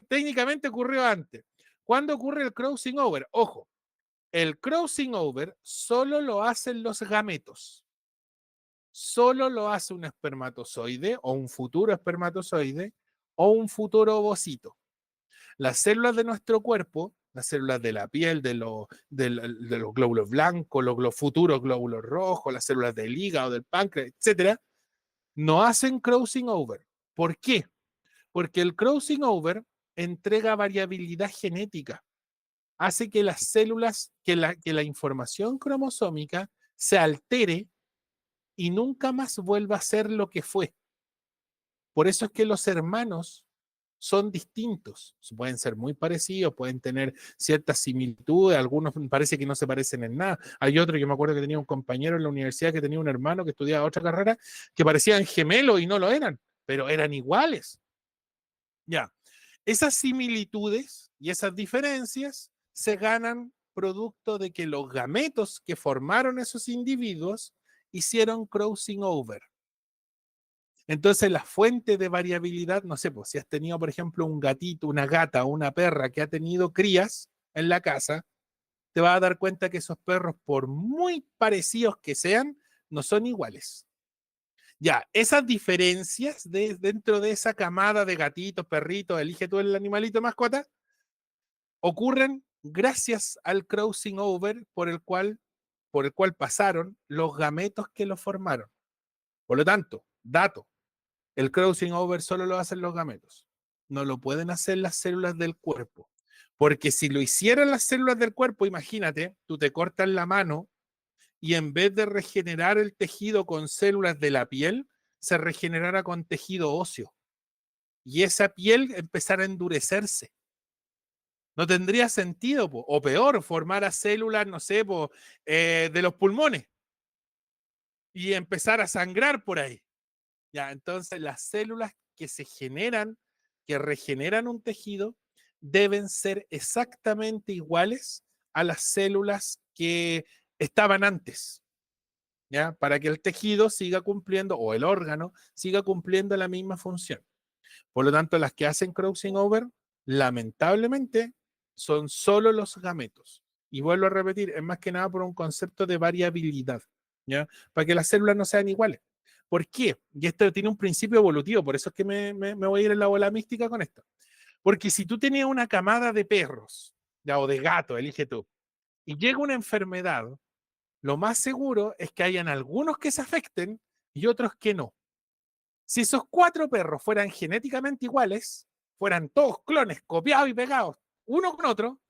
S1: técnicamente ocurrió antes. ¿Cuándo ocurre el crossing over? Ojo, el crossing over solo lo hacen los gametos. Solo lo hace un espermatozoide o un futuro espermatozoide o un futuro ovocito. Las células de nuestro cuerpo, las células de la piel, de los glóbulos blancos, los futuros glóbulos rojos, las células del hígado, del páncreas, etcétera, no hacen crossing over. ¿Por qué? Porque el crossing over entrega variabilidad genética, hace que las células, que la información cromosómica se altere y nunca más vuelva a ser lo que fue. Por eso es que los hermanos son distintos. Pueden ser muy parecidos, pueden tener ciertas similitudes, algunos parece que no se parecen en nada. Hay otro, yo me acuerdo que tenía un compañero en la universidad que tenía un hermano que estudiaba otra carrera, que parecían gemelos y no lo eran, pero eran iguales. Ya, esas similitudes y esas diferencias se ganan producto de que los gametos que formaron esos individuos hicieron crossing over. Entonces, la fuente de variabilidad, no sé, pues si has tenido, por ejemplo, un gatito, una gata o una perra que ha tenido crías en la casa, te vas a dar cuenta que esos perros, por muy parecidos que sean, no son iguales. Ya, esas diferencias dentro de esa camada de gatitos, perritos, elige tú el animalito mascota, ocurren gracias al crossing over por el cual pasaron los gametos que lo formaron. Por lo tanto, dato, el crossing over solo lo hacen los gametos. No lo pueden hacer las células del cuerpo. Porque si lo hicieran las células del cuerpo, imagínate, tú te cortas la mano y en vez de regenerar el tejido con células de la piel, se regenerara con tejido óseo. Y esa piel empezara a endurecerse. No tendría sentido, po. O peor, formar a células, no sé, po, de los pulmones y empezar a sangrar por ahí. Ya, entonces las células que se generan, que regeneran un tejido, deben ser exactamente iguales a las células que estaban antes, ¿ya? Para que el tejido siga cumpliendo, o el órgano siga cumpliendo la misma función. Por lo tanto, las que hacen crossing over, lamentablemente, son solo los gametos. Y vuelvo a repetir, es más que nada por un concepto de variabilidad, ¿ya? Para que las células no sean iguales. ¿Por qué? Y esto tiene un principio evolutivo, por eso es que me voy a ir en la bola mística con esto. Porque si tú tenías una camada de perros, ya, o de gatos, elige tú, y llega una enfermedad, lo más seguro es que hayan algunos que se afecten y otros que no. Si esos 4 perros fueran genéticamente iguales, fueran todos clones, copiados y pegados, uno con otro,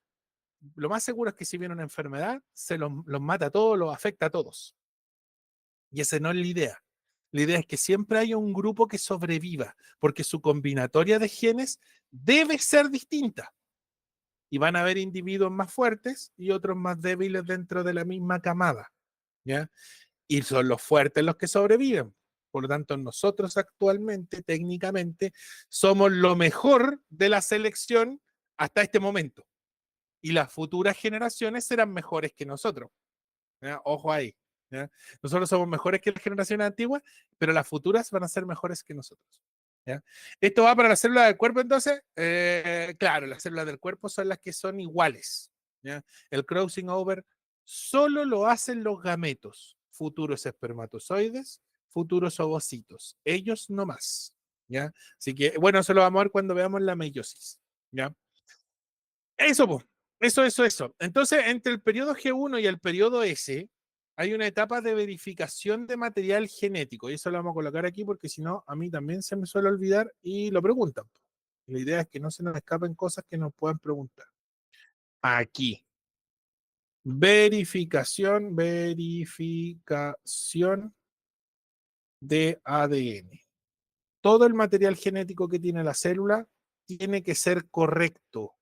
S1: lo más seguro es que si viene una enfermedad, se los mata a todos, los afecta a todos. Y esa no es la idea. La idea es que siempre haya un grupo que sobreviva, porque su combinatoria de genes debe ser distinta. Y van a haber individuos más fuertes y otros más débiles dentro de la misma camada. ¿Ya? Y son los fuertes los que sobreviven. Por lo tanto, nosotros actualmente, técnicamente, somos lo mejor de la selección hasta este momento. Y las futuras generaciones serán mejores que nosotros. ¿Ya? Ojo ahí. ¿Ya? Nosotros somos mejores que las generaciones antiguas, pero las futuras van a ser mejores que nosotros. ¿Ya? Esto va para las células del cuerpo, entonces. Claro, las células del cuerpo son las que son iguales. ¿Ya? El crossing over solo lo hacen los gametos, futuros espermatozoides, futuros ovocitos. Ellos no más. ¿Ya? Así que, bueno, eso lo vamos a ver cuando veamos la meiosis. ¿Ya? Eso, pues. Eso. Entonces, entre el periodo G1 y el periodo S, hay una etapa de verificación de material genético. Y eso lo vamos a colocar aquí porque si no, a mí también se me suele olvidar y lo preguntan. La idea es que no se nos escapen cosas que nos puedan preguntar. Aquí. Verificación de ADN. Todo el material genético que tiene la célula tiene que ser correcto.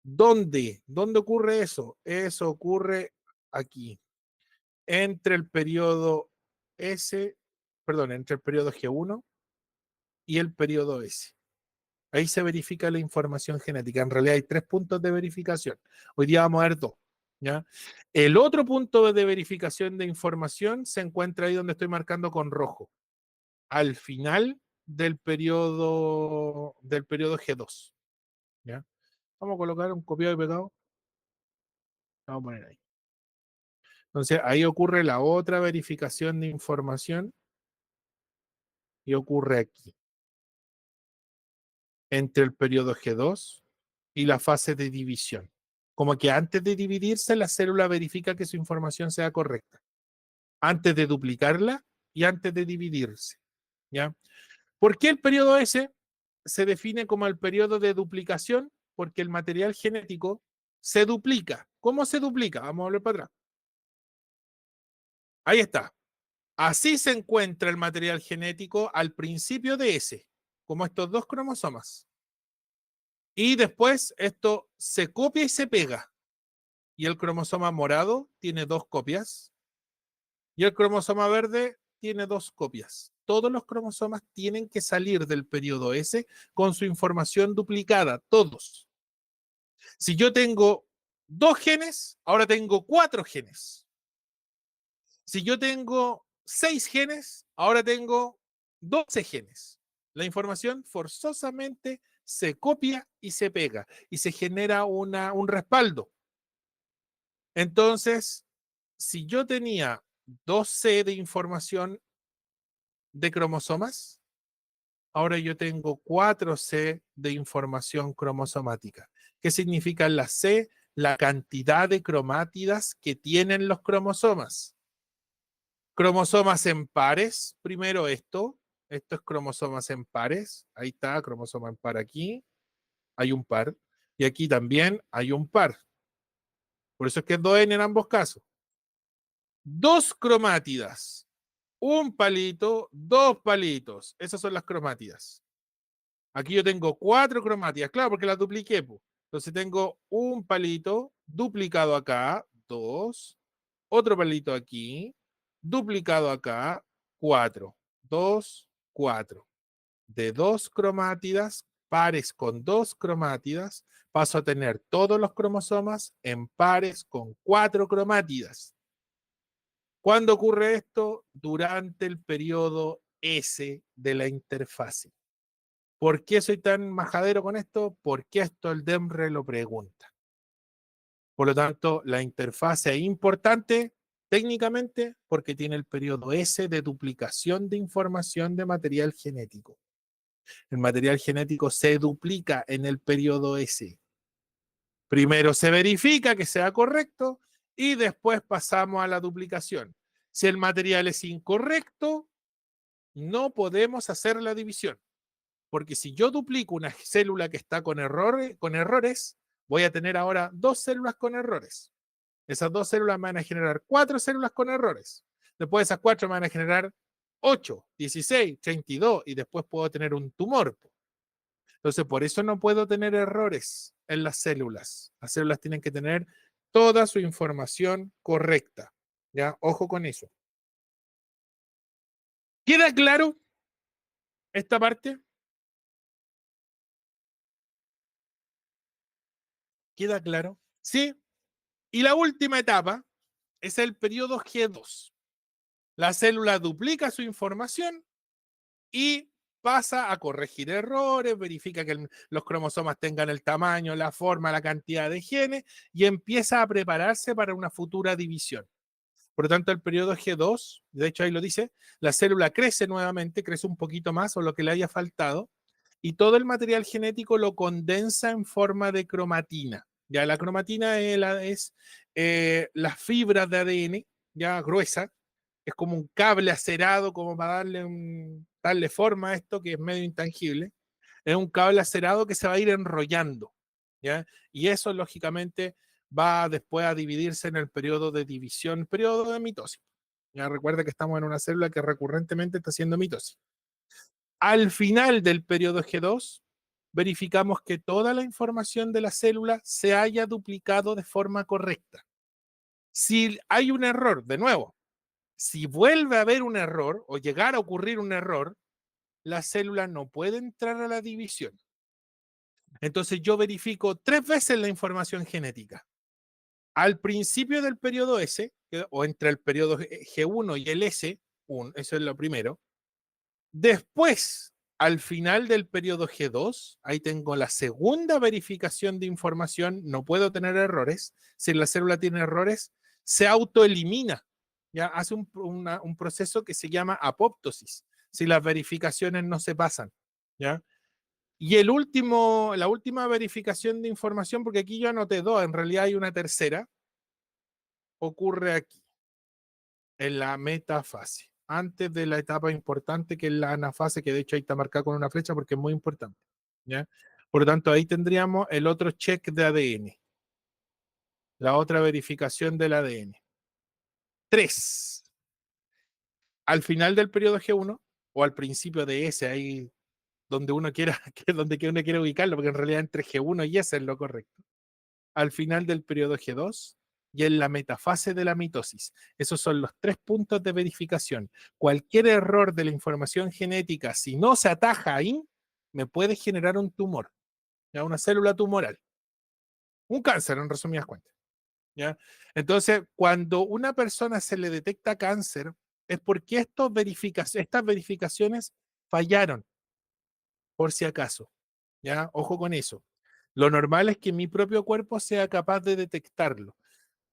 S1: ¿Dónde? ¿Dónde ocurre eso? Eso ocurre aquí, entre el periodo S perdón, entre el periodo G1 y el periodo S. Ahí se verifica la información genética. En realidad hay 3 puntos de verificación. Hoy día vamos a ver 2. ¿Ya? El otro punto de verificación de información se encuentra ahí donde estoy marcando con rojo, al final del periodo G2. ¿Ya? Vamos a colocar un copiado y pegado. Vamos a poner ahí. Entonces ahí ocurre la otra verificación de información y ocurre aquí, entre el periodo G2 y la fase de división. Como que antes de dividirse, la célula verifica que su información sea correcta, antes de duplicarla y antes de dividirse. ¿Ya? ¿Por qué el periodo S se define como el periodo de duplicación? Porque el material genético se duplica. ¿Cómo se duplica? Vamos a volver para atrás. Ahí está. Así se encuentra el material genético al principio de S, como estos 2 cromosomas. Y después esto se copia y se pega. Y el cromosoma morado tiene 2 copias. Y el cromosoma verde tiene 2 copias. Todos los cromosomas tienen que salir del periodo S con su información duplicada, todos. Si yo tengo 2 genes, ahora tengo 4 genes. Si yo tengo 6 genes, ahora tengo 12 genes. La información forzosamente se copia y se pega y se genera un respaldo. Entonces, si yo tenía 2C de información de cromosomas, ahora yo tengo 4C de información cromosomática. ¿Qué significa la C? La cantidad de cromátidas que tienen los cromosomas. Cromosomas en pares, primero esto es cromosomas en pares, ahí está, cromosoma en par aquí, hay un par, y aquí también hay un par. Por eso es que es 2N en ambos casos. 2 cromátidas, un palito, 2 palitos, esas son las cromátidas. Aquí yo tengo 4 cromátidas, claro, porque las dupliqué. Po. Entonces tengo un palito duplicado acá, 2, otro palito aquí, duplicado acá, 4, 2, 4. De 2 cromátidas, pares con 2 cromátidas, paso a tener todos los cromosomas en pares con 4 cromátidas. ¿Cuándo ocurre esto? Durante el periodo S de la interfase. ¿Por qué soy tan majadero con esto? Porque esto el DEMRE lo pregunta. Por lo tanto, la interfase es importante técnicamente porque tiene el periodo S de duplicación de información de material genético. El material genético se duplica en el periodo S. Primero se verifica que sea correcto y después pasamos a la duplicación. Si el material es incorrecto, no podemos hacer la división. Porque si yo duplico una célula que está con errores, voy a tener ahora 2 células con errores. Esas 2 células me van a generar 4 células con errores. Después de esas 4 me van a generar 8, 16, 32 y después puedo tener un tumor. Entonces, por eso no puedo tener errores en las células. Las células tienen que tener toda su información correcta. ¿Ya? Ojo con eso. ¿Queda claro esta parte? ¿Queda claro? Sí. Y la última etapa es el periodo G2. La célula duplica su información y pasa a corregir errores, verifica que los cromosomas tengan el tamaño, la forma, la cantidad de genes y empieza a prepararse para una futura división. Por lo tanto, el periodo G2, de hecho ahí lo dice, la célula crece nuevamente, crece un poquito más o lo que le haya faltado, y todo el material genético lo condensa en forma de cromatina. Ya la cromatina es las fibras de ADN, ya gruesa, es como un cable acerado, como para darle forma a esto, que es medio intangible. Es un cable acerado que se va a ir enrollando, ¿ya? Y eso, lógicamente, va después a dividirse en el periodo de división, periodo de mitosis. Ya recuerda que estamos en una célula que recurrentemente está haciendo mitosis. Al final del periodo G2, verificamos que toda la información de la célula se haya duplicado de forma correcta. Si hay un error, de nuevo, Si vuelve a haber un error o llegar a ocurrir un error, la célula no puede entrar a la división. Entonces yo verifico 3 veces la información genética. Al principio del periodo S, o entre el periodo G1 y el S1, eso es lo primero. Después, al final del periodo G2, ahí tengo la segunda verificación de información, no puedo tener errores. Si la célula tiene errores, se autoelimina. Ya hace un proceso que se llama apoptosis, si las verificaciones no se pasan. ¿Ya? Y la última verificación de información, porque aquí yo anoté 2, en realidad hay una tercera, ocurre aquí, en la metafase, antes de la etapa importante que es la anafase, que de hecho ahí está marcada con una flecha porque es muy importante. ¿Ya? Por lo tanto, ahí tendríamos el otro check de ADN, la otra verificación del ADN. 3. Al final del periodo G1 o al principio de S, ahí donde uno quiera, donde uno quiera ubicarlo, porque en realidad entre G1 y S es lo correcto. Al final del periodo G2 y en la metafase de la mitosis. Esos son los 3 puntos de verificación. Cualquier error de la información genética, si no se ataja ahí, me puede generar un tumor, ¿ya? Una célula tumoral. Un cáncer, en resumidas cuentas. ¿Ya? Entonces, cuando una persona se le detecta cáncer, es porque estas verificaciones fallaron, por si acaso. ¿Ya? Ojo con eso. Lo normal es que mi propio cuerpo sea capaz de detectarlo.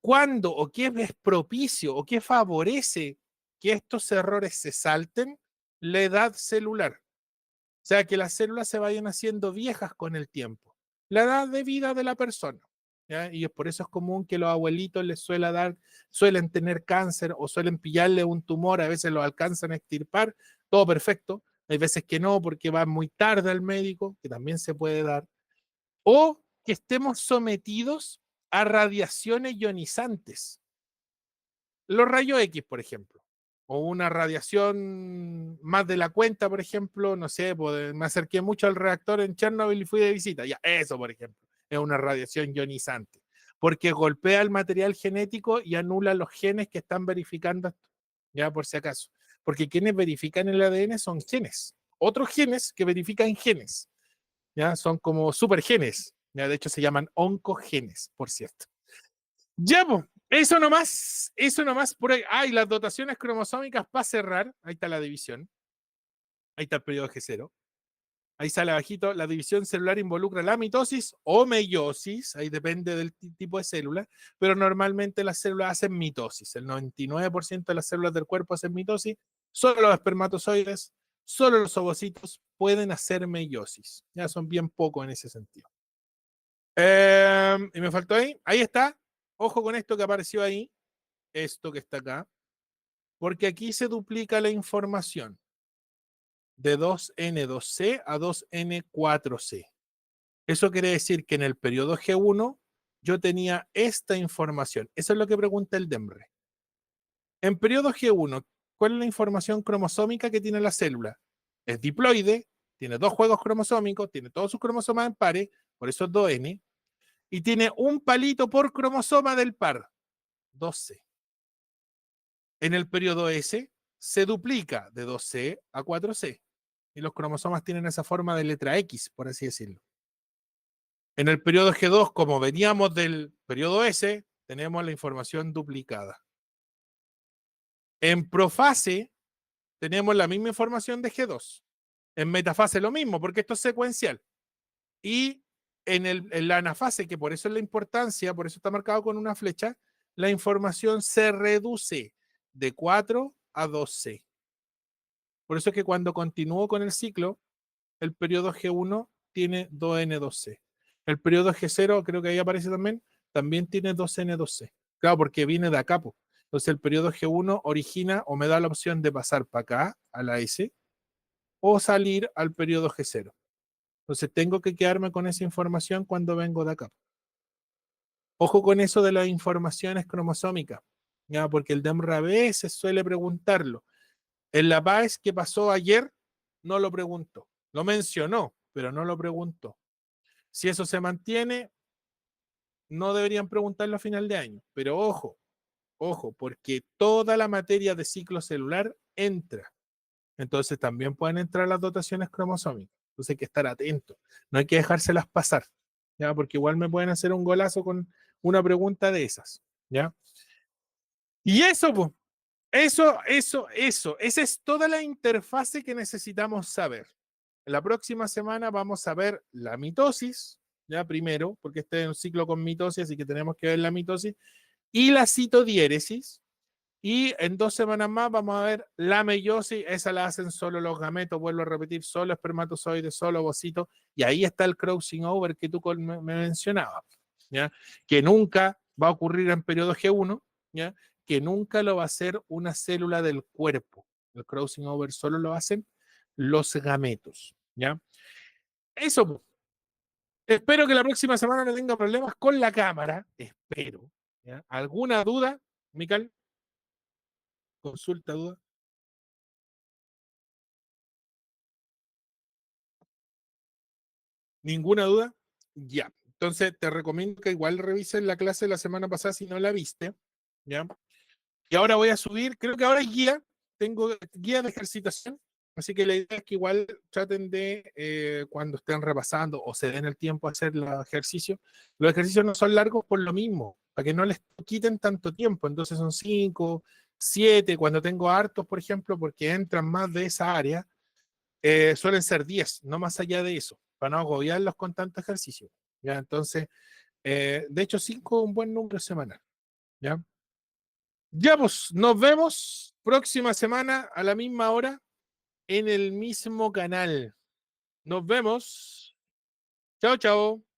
S1: ¿Cuándo o qué es propicio o qué favorece que estos errores se salten? La edad celular. O sea, que las células se vayan haciendo viejas con el tiempo. La edad de vida de la persona. ¿Ya? Y por eso es común que los abuelitos les suelen tener cáncer o suelen pillarle un tumor, a veces lo alcanzan a extirpar, todo perfecto. Hay veces que no, porque va muy tarde al médico, que también se puede dar. O que estemos sometidos a radiaciones ionizantes. Los rayos X, por ejemplo, o una radiación más de la cuenta, por ejemplo, no sé, pues me acerqué mucho al reactor en Chernobyl y fui de visita, ya, eso, por ejemplo, es una radiación ionizante, porque golpea el material genético y anula los genes que están verificando esto, ya por si acaso, porque quienes verifican el ADN son genes, otros genes que verifican genes, ya son como supergenes, ya de hecho se llaman oncogenes, por cierto. Ya, pues, eso nomás por ahí. Ah, y las dotaciones cromosómicas para cerrar, ahí está la división, ahí está el periodo G0, ahí sale abajito, la división celular involucra la mitosis o meiosis, ahí depende del tipo de célula, pero normalmente las células hacen mitosis, el 99% de las células del cuerpo hacen mitosis, solo los espermatozoides, solo los ovocitos pueden hacer meiosis, ya son bien pocos en ese sentido. Y me faltó ahí está, ojo con esto que apareció ahí, esto que está acá, porque aquí se duplica la información de 2N2C a 2N4C. Eso quiere decir que en el periodo G1 yo tenía esta información. Eso es lo que pregunta el DEMRE. En periodo G1, ¿cuál es la información cromosómica que tiene la célula? Es diploide, tiene 2 juegos cromosómicos, tiene todos sus cromosomas en pares, por eso es 2N, y tiene un palito por cromosoma del par, 2C. En el periodo S se duplica de 2C a 4C y los cromosomas tienen esa forma de letra X, por así decirlo. En el periodo G2, como veníamos del periodo S, tenemos la información duplicada. En profase tenemos la misma información de G2. En metafase lo mismo, porque esto es secuencial. Y en la anafase, que por eso es la importancia, por eso está marcado con una flecha, la información se reduce de 4 a 2C. Por eso es que cuando continúo con el ciclo, el periodo G1 tiene 2N2C. El periodo G0, creo que ahí aparece también tiene 2N2C. Claro, porque viene de acá. Po. Entonces el periodo G1 origina o me da la opción de pasar para acá, a la S, o salir al periodo G0. Entonces tengo que quedarme con esa información cuando vengo de acá. Ojo con eso de las informaciones cromosómicas, ¿ya? Porque el DEMRA a veces suele preguntarlo. En la PAES que pasó ayer, no lo preguntó. Lo mencionó, pero no lo preguntó. Si eso se mantiene, no deberían preguntarlo a final de año. Pero ojo, Ojo, porque toda la materia de ciclo celular entra. Entonces también pueden entrar las dotaciones cromosómicas. Entonces hay que estar atento. No hay que dejárselas pasar, ¿ya? Porque igual me pueden hacer un golazo con una pregunta de esas, ¿ya? Y eso, pues, eso. Esa es toda la interfase que necesitamos saber. La próxima semana vamos a ver la mitosis, ya primero, porque este es un ciclo con mitosis, así que tenemos que ver la mitosis, y la citodiéresis. Y en 2 semanas más vamos a ver la meiosis, esa la hacen solo los gametos, vuelvo a repetir, solo espermatozoides, solo ovocitos, y ahí está el crossing over que tú me mencionabas, ¿ya? Que nunca va a ocurrir en periodo G1, ¿ya? Que nunca lo va a hacer una célula del cuerpo. El crossing over solo lo hacen los gametos, ¿ya? Eso, espero que la próxima semana no tenga problemas con la cámara, espero, ¿ya? ¿Alguna duda, Mical? ¿Consulta, duda? ¿Ninguna duda? Ya. Entonces te recomiendo que igual revises la clase de la semana pasada si no la viste. ¿Ya? Y ahora voy a subir, creo que ahora hay guía, tengo guía de ejercitación, así que la idea es que igual traten de, cuando estén repasando o se den el tiempo a hacer los ejercicios no son largos por lo mismo, para que no les quiten tanto tiempo, entonces son 5, 7, cuando tengo hartos, por ejemplo, porque entran más de esa área, suelen ser 10, no más allá de eso, para no agobiarlos con tanto ejercicio. ¿Ya? Entonces, de hecho, 5 es un buen número semanal. ¿Ya? Ya, pues, nos vemos próxima semana a la misma hora en el mismo canal. Nos vemos. Chao, chao.